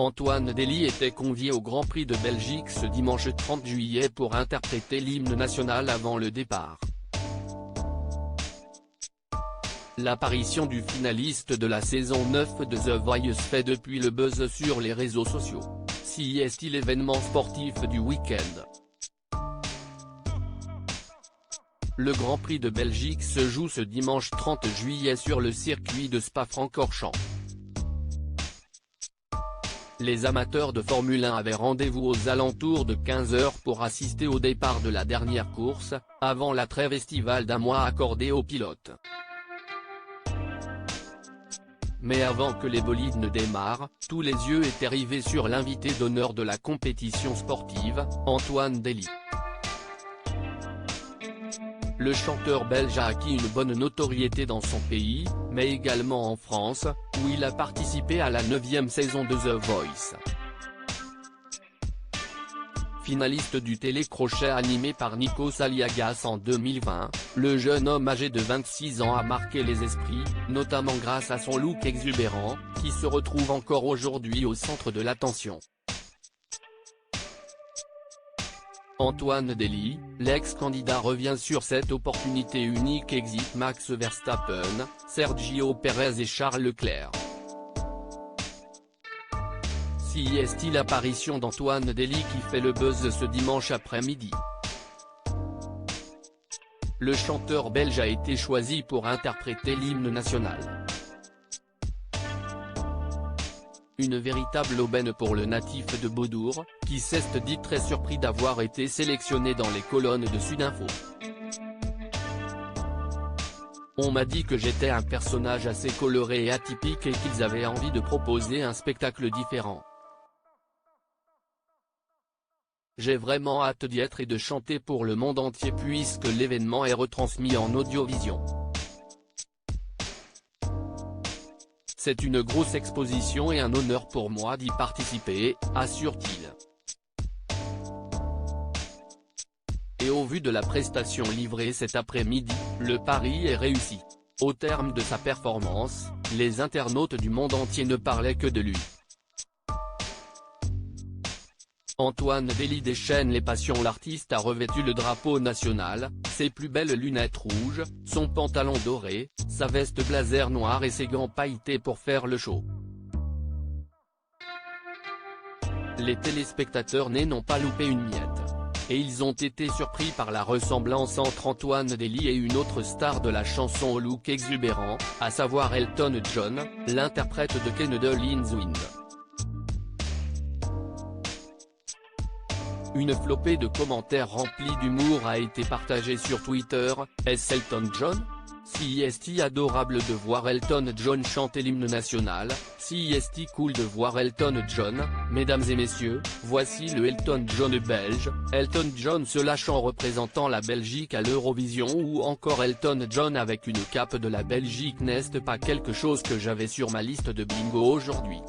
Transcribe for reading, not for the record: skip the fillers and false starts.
Antoine Dély était convié au Grand Prix de Belgique ce dimanche 30 juillet pour interpréter l'hymne national avant le départ. L'apparition du finaliste de la saison 9 de The Voice fait depuis le buzz sur les réseaux sociaux. Si est-il l'événement sportif du week-end? Le Grand Prix de Belgique se joue ce dimanche 30 juillet sur le circuit de Spa-Francorchamps. Les amateurs de Formule 1 avaient rendez-vous aux alentours de 15 h pour assister au départ de la dernière course, avant la trêve estivale d'un mois accordée aux pilotes. Mais avant que les bolides ne démarrent, tous les yeux étaient rivés sur l'invité d'honneur de la compétition sportive, Antoine Dély. Le chanteur belge a acquis une bonne notoriété dans son pays, mais également en France, où il a participé à la 9e saison de The Voice. Finaliste du télécrochet animé par Nikos Aliagas en 2020, le jeune homme âgé de 26 ans a marqué les esprits, notamment grâce à son look exubérant, qui se retrouve encore aujourd'hui au centre de l'attention. Antoine Dély, l'ex-candidat revient sur cette opportunité unique exit Max Verstappen, Sergio Pérez et Charles Leclerc. Si est-il l'apparition d'Antoine Dély qui fait le buzz ce dimanche après-midi? Le chanteur belge a été choisi pour interpréter l'hymne national. Une véritable aubaine pour le natif de Beaudour, qui s'est dit très surpris d'avoir été sélectionné dans les colonnes de Sudinfo. On m'a dit que j'étais un personnage assez coloré et atypique et qu'ils avaient envie de proposer un spectacle différent. J'ai vraiment hâte d'y être et de chanter pour le monde entier puisque l'événement est retransmis en audiovision. C'est une grosse exposition et un honneur pour moi d'y participer, assure-t-il. Et au vu de la prestation livrée cet après-midi, le pari est réussi. Au terme de sa performance, les internautes du monde entier ne parlaient que de lui. Antoine Dély déchaîne les passions. L'artiste a revêtu le drapeau national, ses plus belles lunettes rouges, son pantalon doré, sa veste blazer noire et ses gants pailletés pour faire le show. Les téléspectateurs n'ont pas loupé une miette. Et ils ont été surpris par la ressemblance entre Antoine Dély et une autre star de la chanson au look exubérant, à savoir Elton John, l'interprète de Candle in the Wind. Une flopée de commentaires remplis d'humour a été partagée sur Twitter. Est-ce Elton John? Si est adorable de voir Elton John chanter l'hymne national, si est cool de voir Elton John, mesdames et messieurs, voici le Elton John belge, Elton John se lâche en représentant la Belgique à l'Eurovision ou encore Elton John avec une cape de la Belgique n'est pas quelque chose que j'avais sur ma liste de bingo aujourd'hui.